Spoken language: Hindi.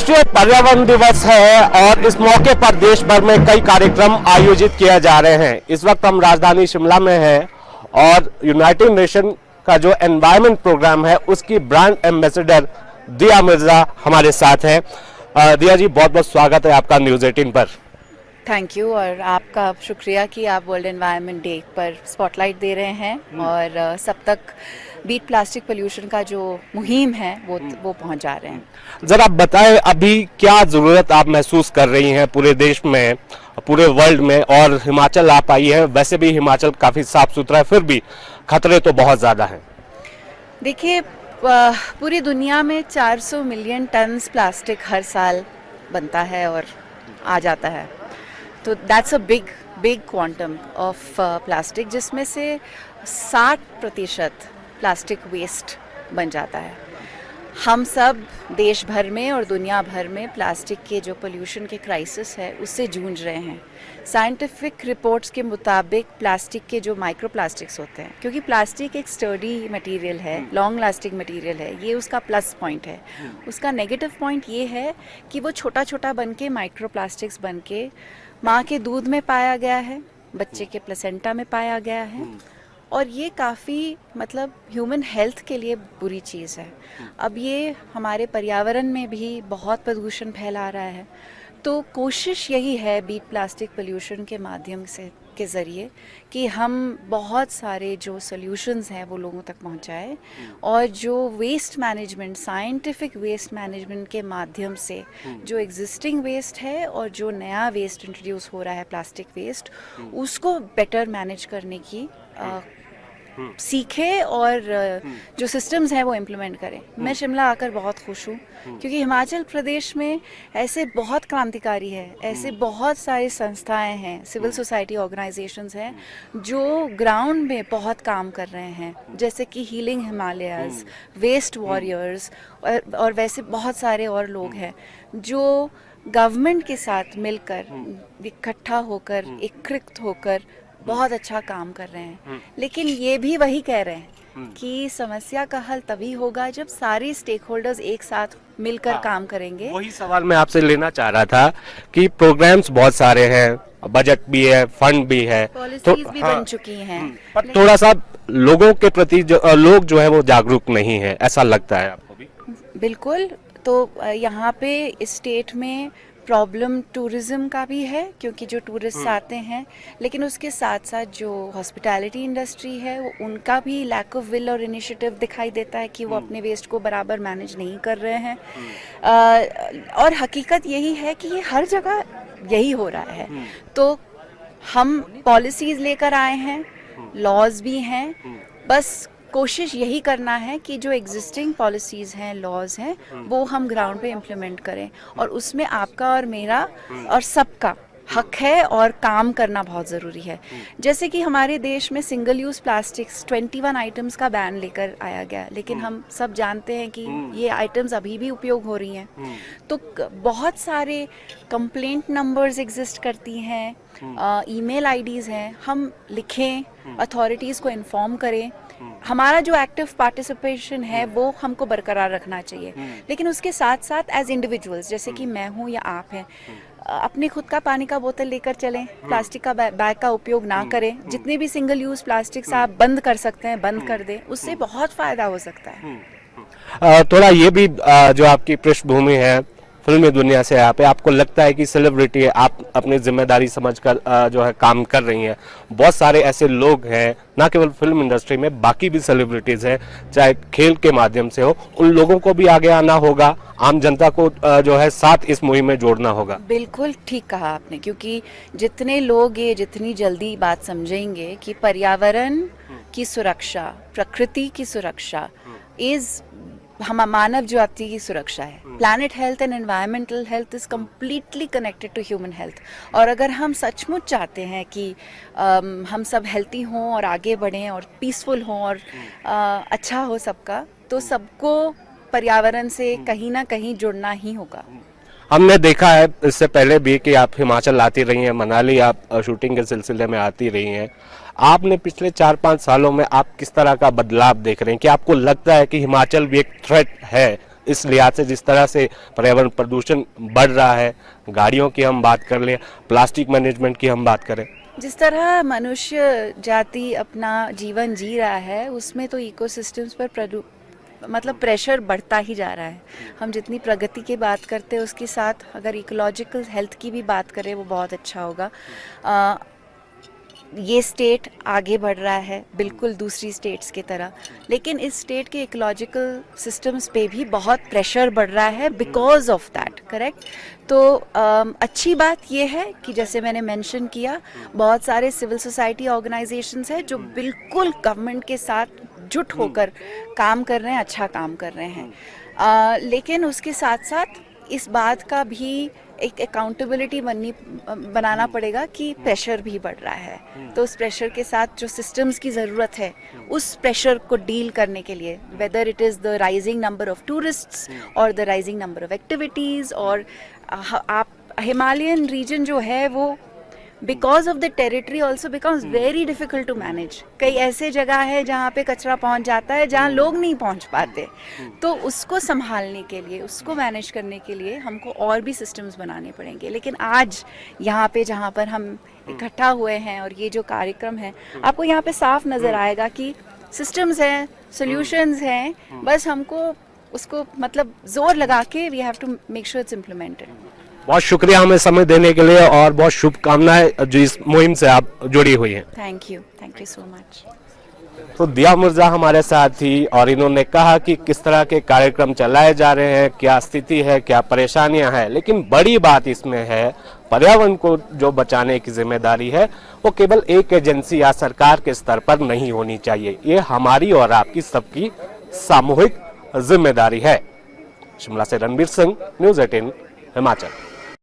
राष्ट्रीय पर्यावरण दिवस है और इस मौके पर देश भर में कई कार्यक्रम आयोजित किए जा रहे हैं। इस वक्त हम राजधानी शिमला में हैं और यूनाइटेड नेशन का जो एनवायरनमेंट प्रोग्राम है उसकी ब्रांड एम्बेसडर दिया मिर्जा हमारे साथ हैं। दिया जी, बहुत बहुत स्वागत है आपका न्यूज़ 18 पर। थैंक यू, और आपका शुक्रिया कि आप वर्ल्ड एनवायरनमेंट डे पर स्पॉटलाइट दे रहे हैं और सब तक बीट प्लास्टिक पोल्यूशन का जो मुहिम है वो पहुंचा जा रहे हैं। जरा बताएं, अभी क्या ज़रूरत आप महसूस कर रही हैं पूरे देश में, पूरे वर्ल्ड में, और हिमाचल आप आई है। वैसे भी हिमाचल काफ़ी साफ सुथरा है, फिर भी खतरे तो बहुत ज़्यादा हैं। देखिए, पूरी दुनिया में 400 मिलियन टन प्लास्टिक हर साल बनता है और आ जाता है, तो that's a big quantum of plastic, जिसमें से 60% प्लास्टिक वेस्ट बन जाता है। हम सब देश भर में और दुनिया भर में प्लास्टिक के जो पोल्यूशन के क्राइसिस है उससे जूझ रहे हैं। साइंटिफिक रिपोर्ट्स के मुताबिक प्लास्टिक के जो माइक्रो प्लास्टिक्स होते हैं, क्योंकि प्लास्टिक एक स्टर्डी मटेरियल है, लॉन्ग लास्टिंग मटेरियल है, ये उसका प्लस पॉइंट है। उसका नेगेटिव पॉइंट ये है कि वो छोटा छोटा बन के माइक्रो प्लास्टिक्स बन के माँ के दूध में पाया गया है, बच्चे के प्लेसेंटा में पाया गया है, और ये काफ़ी मतलब ह्यूमन हेल्थ के लिए बुरी चीज़ है। अब ये हमारे पर्यावरण में भी बहुत प्रदूषण फैला रहा है। तो कोशिश यही है बीट प्लास्टिक पोल्यूशन के माध्यम से के ज़रिए कि हम बहुत सारे जो सॉल्यूशंस हैं वो लोगों तक पहुंचाएं, और जो waste management, scientific waste management के माध्यम से जो एग्जिस्टिंग वेस्ट है और जो नया वेस्ट इंट्रोड्यूस हो रहा है, प्लास्टिक वेस्ट, उसको बेटर मैनेज करने की सीखे और जो सिस्टम्स हैं वो इम्प्लीमेंट करें। मैं शिमला आकर बहुत खुश हूँ, क्योंकि हिमाचल प्रदेश में ऐसे बहुत क्रांतिकारी है, ऐसे बहुत सारी संस्थाएं हैं, सिविल सोसाइटी ऑर्गेनाइजेशंस हैं जो ग्राउंड में बहुत काम कर रहे हैं, जैसे कि हीलिंग हिमालयाज, वेस्ट वॉरियर्स, और वैसे बहुत सारे और लोग हैं जो गवर्नमेंट के साथ मिलकर, इकट्ठा होकर, एकीकृत होकर बहुत अच्छा काम कर रहे हैं। लेकिन ये भी वही कह रहे हैं कि समस्या का हल तभी होगा जब सारे स्टेक होल्डर्स एक साथ मिलकर काम करेंगे। वही सवाल मैं आपसे लेना चाह रहा था कि प्रोग्राम्स बहुत सारे हैं, बजट भी है, फंड भी है, पॉलिसीज भी बन चुकी हैं, पर थोड़ा सा लोगों के प्रति लोग जो है वो जागरूक नहीं है, ऐसा लगता है आपको भी? बिल्कुल। तो यहाँ पे इस स्टेट में प्रॉब्लम टूरिज़्म का भी है, क्योंकि जो टूरिस्ट आते हैं, लेकिन उसके साथ साथ जो हॉस्पिटैलिटी इंडस्ट्री है वो उनका भी लैक ऑफ विल और इनिशिएटिव दिखाई देता है कि वो अपने वेस्ट को बराबर मैनेज नहीं कर रहे हैं। और हकीकत यही है कि ये हर जगह यही हो रहा है। तो हम पॉलिसीज़ लेकर आए हैं, लॉज भी हैं, बस कोशिश यही करना है कि जो एग्जिस्टिंग पॉलिसीज़ हैं, लॉज हैं, वो हम ग्राउंड पे इम्प्लीमेंट करें, और उसमें आपका और मेरा और सबका हक है, और काम करना बहुत ज़रूरी है। जैसे कि हमारे देश में सिंगल यूज़ प्लास्टिक्स 21 आइटम्स का बैन लेकर आया गया, लेकिन हम सब जानते हैं कि ये आइटम्स अभी भी उपयोग हो रही हैं। तो बहुत सारे कंप्लेंट नंबर्स एग्जिस्ट करती हैं, ईमेल आईडीज़ हैं, हम लिखें, अथॉरिटीज़ को इन्फॉर्म करें। हमारा जो एक्टिव पार्टिसिपेशन है वो हमको बरकरार रखना चाहिए, लेकिन उसके साथ साथ एज इंडिविजुअल्स, जैसे कि मैं हूँ या आप हैं, अपने खुद का पानी का बोतल लेकर चलें, प्लास्टिक का बैग का उपयोग ना करें। जितने भी सिंगल यूज़ प्लास्टिक्स आप बंद कर सकते हैं बंद कर दें, उससे बहुत फ़ायदा हो सकता है। थोड़ा ये भी जो आपकी पृष्ठभूमि है फिल्मी दुनिया से, यहाँ पे आपको लगता है कि सेलिब्रिटी है, आप अपनी जिम्मेदारी समझकर जो है काम कर रही हैं। बहुत सारे ऐसे लोग हैं, ना केवल फिल्म इंडस्ट्री में, बाकी भी सेलिब्रिटीज़ हैं, चाहे खेल के माध्यम से हो, उन लोगों को भी आगे आना होगा, आम जनता को जो है साथ इस मुहिम में जोड़ना होगा। बिल्कुल ठीक कहा आपने, क्योंकि जितने लोग ये जितनी जल्दी बात समझेंगे कि पर्यावरण की सुरक्षा, प्रकृति की सुरक्षा इज़ हम मानव जाति की सुरक्षा है। Planet health and environmental health is completely connected to human health, और अगर हम सचमुच चाहते हैं कि हम सब हेल्थी हों और आगे बढ़ें और पीसफुल हों और अच्छा हो सबका, तो सबको पर्यावरण से कहीं ना कहीं जुड़ना ही होगा। हमने देखा है इससे पहले भी कि आप हिमाचल आती रही हैं, मनाली आप शूटिंग के सिलसिले में आती रही हैं। आपने पिछले 4-5 सालों में आप किस तरह का बदलाव देख रहे हैं? कि आपको लगता है कि हिमाचल भी एक थ्रेट है इस लिहाज से जिस तरह से पर्यावरण प्रदूषण बढ़ रहा है, गाड़ियों की हम बात कर लें, प्लास्टिक मैनेजमेंट की हम बात करें, जिस तरह मनुष्य जाति अपना जीवन जी रहा है उसमें तो इकोसिस्टम्स पर मतलब प्रेशर बढ़ता ही जा रहा है। हम जितनी प्रगति की बात करते हैं उसके साथ अगर इकोलॉजिकल हेल्थ की भी बात करें वो बहुत अच्छा होगा। ये स्टेट आगे बढ़ रहा है बिल्कुल दूसरी स्टेट्स की तरह, लेकिन इस स्टेट के इकोलॉजिकल सिस्टम्स पे भी बहुत प्रेशर बढ़ रहा है बिकॉज ऑफ दैट, करेक्ट। तो अच्छी बात ये है कि जैसे मैंने मेंशन किया, बहुत सारे सिविल सोसाइटी ऑर्गेनाइजेशंस हैं जो बिल्कुल गवर्नमेंट के साथ जुट होकर काम कर रहे हैं, अच्छा काम कर रहे हैं। लेकिन उसके साथ साथ इस बात का भी एक अकाउंटेबिलिटी बनाना पड़ेगा कि प्रेशर भी बढ़ रहा है, तो उस प्रेशर के साथ जो सिस्टम्स की ज़रूरत है उस प्रेशर को डील करने के लिए, whether it is the rising number of tourists और the rising number of activities, और आप हिमालयन रीजन जो है वो because of the territory also becomes very difficult to manage. कई ऐसे जगह है जहाँ पे कचरा पहुँच जाता है जहाँ लोग नहीं पहुँच पाते, तो उसको संभालने के लिए, उसको मैनेज करने के लिए हमको और भी सिस्टम्स बनाने पड़ेंगे। लेकिन आज यहाँ पे जहाँ पर हम इकट्ठा हुए हैं और ये जो कार्यक्रम है, आपको यहाँ पे साफ नज़र आएगा कि सिस्टम्स हैं, सॉल्यूशंस हैं, बस हमको उसको मतलब जोर लगा के we have to make sure it's implemented. बहुत शुक्रिया हमें समय देने के लिए और बहुत शुभकामनाएं जो इस मुहिम से आप जुड़ी हुई हैं। Thank you so much. तो दिया मिर्जा हमारे साथ थी और इन्होंने कहा कि किस तरह के कार्यक्रम चलाए जा रहे हैं, क्या स्थिति है, क्या परेशानियां हैं, लेकिन बड़ी बात इसमें है पर्यावरण को जो बचाने की जिम्मेदारी है वो केवल एक एजेंसी या सरकार के स्तर पर नहीं होनी चाहिए, ये हमारी और आपकी सबकी सामूहिक जिम्मेदारी है। शिमला से रणबीर सिंह, न्यूज़ 18 हिमाचल।